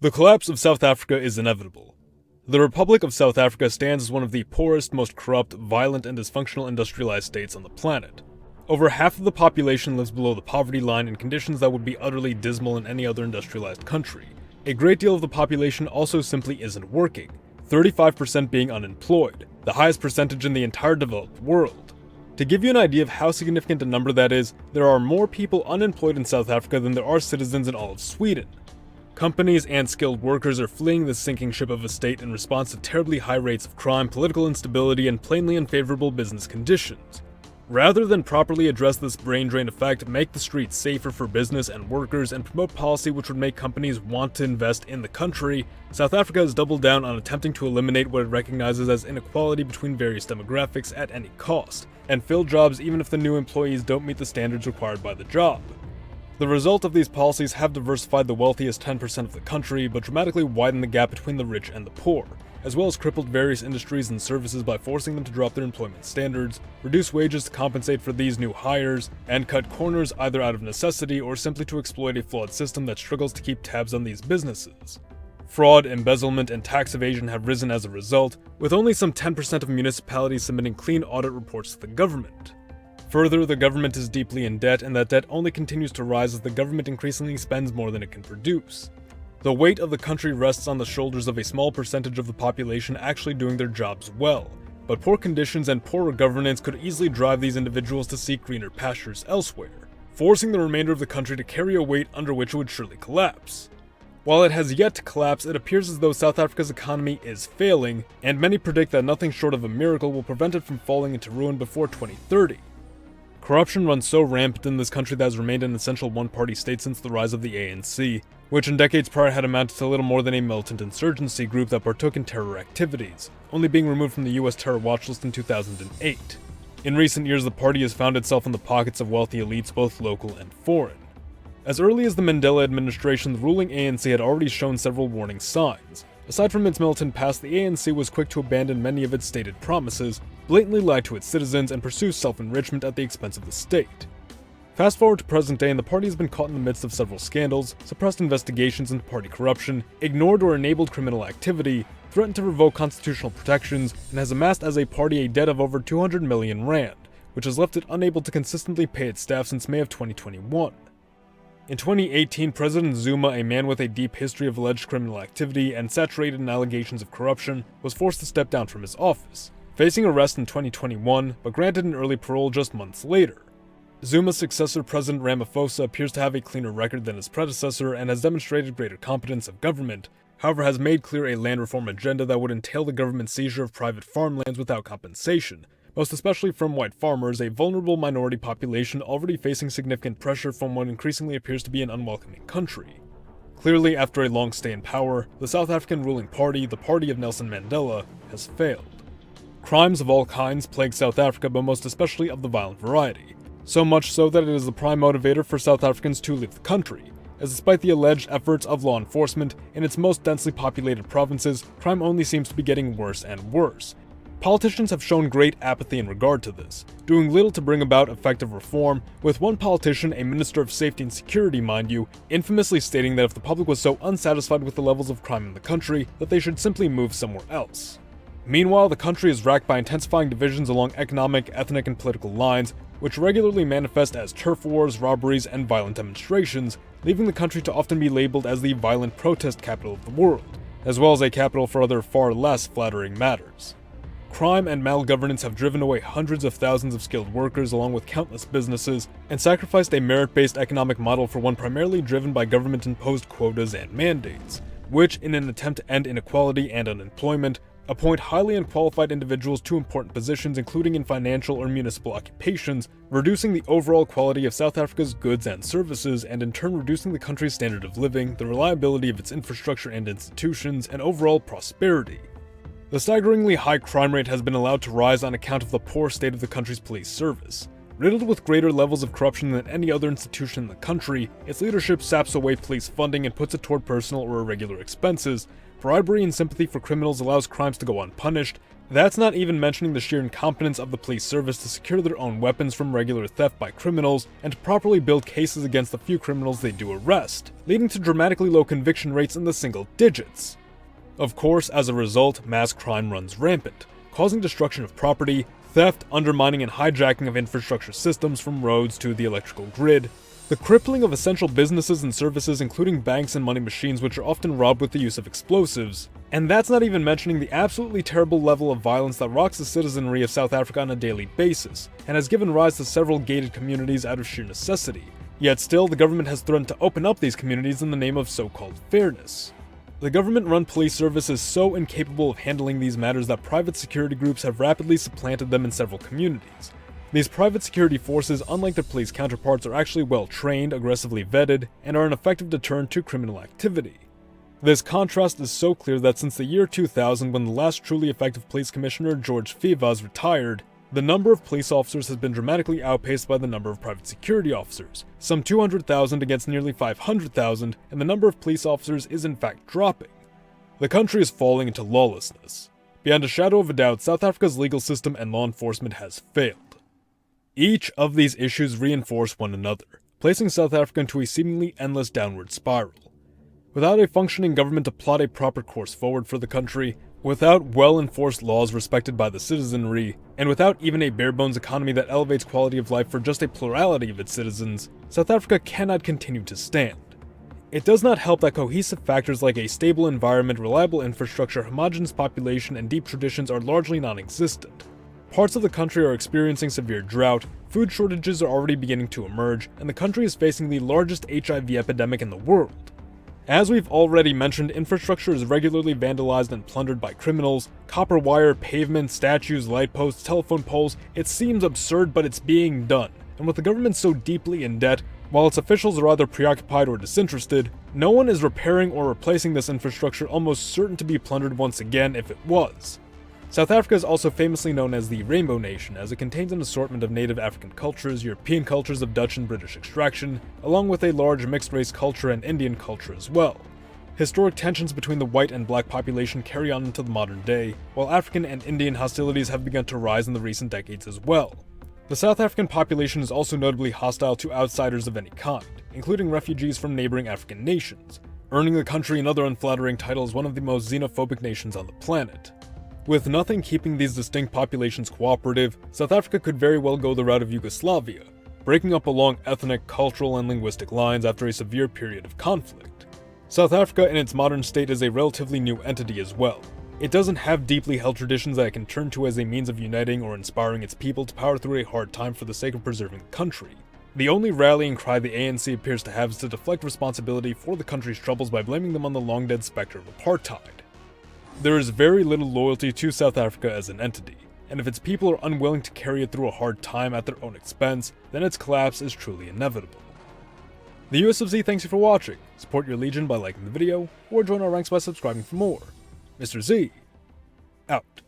The collapse of South Africa is inevitable. The Republic of South Africa stands as one of the poorest, most corrupt, violent, and dysfunctional industrialized states on the planet. Over half of the population lives below the poverty line in conditions that would be utterly dismal in any other industrialized country. A great deal of the population also simply isn't working, 35% being unemployed, the highest percentage in the entire developed world. To give you an idea of how significant a number that is, there are more people unemployed in South Africa than there are citizens in all of Sweden. Companies and skilled workers are fleeing this sinking ship of a state in response to terribly high rates of crime, political instability, and plainly unfavorable business conditions. Rather than properly address this brain drain effect, make the streets safer for business and workers, and promote policy which would make companies want to invest in the country, South Africa has doubled down on attempting to eliminate what it recognizes as inequality between various demographics at any cost, and fill jobs even if the new employees don't meet the standards required by the job. The result of these policies have diversified the wealthiest 10% of the country, but dramatically widened the gap between the rich and the poor, as well as crippled various industries and services by forcing them to drop their employment standards, reduce wages to compensate for these new hires, and cut corners either out of necessity or simply to exploit a flawed system that struggles to keep tabs on these businesses. Fraud, embezzlement, and tax evasion have risen as a result, with only some 10% of municipalities submitting clean audit reports to the government. Further, the government is deeply in debt, and that debt only continues to rise as the government increasingly spends more than it can produce. The weight of the country rests on the shoulders of a small percentage of the population actually doing their jobs well, but poor conditions and poorer governance could easily drive these individuals to seek greener pastures elsewhere, forcing the remainder of the country to carry a weight under which it would surely collapse. While it has yet to collapse, it appears as though South Africa's economy is failing, and many predict that nothing short of a miracle will prevent it from falling into ruin before 2030. Corruption runs so rampant in this country that has remained an essential one-party state since the rise of the ANC, which in decades prior had amounted to little more than a militant insurgency group that partook in terror activities, only being removed from the US terror watch list in 2008. In recent years, the party has found itself in the pockets of wealthy elites, both local and foreign. As early as the Mandela administration, the ruling ANC had already shown several warning signs. Aside from its militant past, the ANC was quick to abandon many of its stated promises, blatantly lie to its citizens, and pursue self-enrichment at the expense of the state. Fast forward to present day, and the party has been caught in the midst of several scandals, suppressed investigations into party corruption, ignored or enabled criminal activity, threatened to revoke constitutional protections, and has amassed as a party a debt of over 200 million rand, which has left it unable to consistently pay its staff since May of 2021. In 2018, President Zuma, a man with a deep history of alleged criminal activity and saturated in allegations of corruption, was forced to step down from his office, facing arrest in 2021, but granted an early parole just months later. Zuma's successor, President Ramaphosa, appears to have a cleaner record than his predecessor and has demonstrated greater competence of government, however has made clear a land reform agenda that would entail the government's seizure of private farmlands without compensation, most especially from white farmers, a vulnerable minority population already facing significant pressure from what increasingly appears to be an unwelcoming country. Clearly, after a long stay in power, the South African ruling party, the party of Nelson Mandela, has failed. Crimes of all kinds plague South Africa, but most especially of the violent variety, so much so that it is the prime motivator for South Africans to leave the country, as despite the alleged efforts of law enforcement in its most densely populated provinces, crime only seems to be getting worse and worse. Politicians have shown great apathy in regard to this, doing little to bring about effective reform, with one politician, a minister of safety and security mind you, infamously stating that if the public was so unsatisfied with the levels of crime in the country, that they should simply move somewhere else. Meanwhile, the country is racked by intensifying divisions along economic, ethnic, and political lines, which regularly manifest as turf wars, robberies, and violent demonstrations, leaving the country to often be labeled as the violent protest capital of the world, as well as a capital for other far less flattering matters. Crime and malgovernance have driven away hundreds of thousands of skilled workers along with countless businesses, and sacrificed a merit-based economic model for one primarily driven by government-imposed quotas and mandates, which, in an attempt to end inequality and unemployment, appoint highly unqualified individuals to important positions including in financial or municipal occupations, reducing the overall quality of South Africa's goods and services, and in turn reducing the country's standard of living, the reliability of its infrastructure and institutions, and overall prosperity. The staggeringly high crime rate has been allowed to rise on account of the poor state of the country's police service. Riddled with greater levels of corruption than any other institution in the country, its leadership saps away police funding and puts it toward personal or irregular expenses. Bribery and sympathy for criminals allows crimes to go unpunished, That's not even mentioning the sheer incompetence of the police service to secure their own weapons from regular theft by criminals and to properly build cases against the few criminals they do arrest, leading to dramatically low conviction rates in the single digits. Of course, as a result, mass crime runs rampant, causing destruction of property, theft, undermining and hijacking of infrastructure systems from roads to the electrical grid, the crippling of essential businesses and services including banks and money machines which are often robbed with the use of explosives, and that's not even mentioning the absolutely terrible level of violence that rocks the citizenry of South Africa on a daily basis, and has given rise to several gated communities out of sheer necessity. Yet still, the government has threatened to open up these communities in the name of so-called fairness. The government-run police service is so incapable of handling these matters that private security groups have rapidly supplanted them in several communities. These private security forces, unlike their police counterparts, are actually well-trained, aggressively vetted, and are an effective deterrent to criminal activity. This contrast is so clear that since the year 2000, when the last truly effective police commissioner, George Fivas, retired, the number of police officers has been dramatically outpaced by the number of private security officers, some 200,000 against nearly 500,000, and the number of police officers is in fact dropping. The country is falling into lawlessness. Beyond a shadow of a doubt, South Africa's legal system and law enforcement has failed. Each of these issues reinforce one another, placing South Africa into a seemingly endless downward spiral. Without a functioning government to plot a proper course forward for the country, without well-enforced laws respected by the citizenry, and without even a bare-bones economy that elevates quality of life for just a plurality of its citizens, South Africa cannot continue to stand. It does not help that cohesive factors like a stable environment, reliable infrastructure, homogeneous population, and deep traditions are largely non-existent. Parts of the country are experiencing severe drought, food shortages are already beginning to emerge, and the country is facing the largest HIV epidemic in the world. As we've already mentioned, infrastructure is regularly vandalized and plundered by criminals. Copper wire, pavements, statues, light posts, telephone poles, it seems absurd, but it's being done. And with the government so deeply in debt, while its officials are either preoccupied or disinterested, no one is repairing or replacing this infrastructure, almost certain to be plundered once again if it was. South Africa is also famously known as the Rainbow Nation, as it contains an assortment of native African cultures, European cultures of Dutch and British extraction, along with a large mixed-race culture and Indian culture as well. Historic tensions between the white and black population carry on into the modern day, while African and Indian hostilities have begun to rise in the recent decades as well. The South African population is also notably hostile to outsiders of any kind, including refugees from neighboring African nations, earning the country another unflattering title as one of the most xenophobic nations on the planet. With nothing keeping these distinct populations cooperative, South Africa could very well go the route of Yugoslavia, breaking up along ethnic, cultural, and linguistic lines after a severe period of conflict. South Africa in its modern state is a relatively new entity as well. It doesn't have deeply held traditions that it can turn to as a means of uniting or inspiring its people to power through a hard time for the sake of preserving the country. The only rallying cry the ANC appears to have is to deflect responsibility for the country's troubles by blaming them on the long-dead specter of apartheid. There is very little loyalty to South Africa as an entity, and if its people are unwilling to carry it through a hard time at their own expense, then its collapse is truly inevitable. The US of Z thanks you for watching. Support your legion by liking the video, or join our ranks by subscribing for more. Mr. Z, out.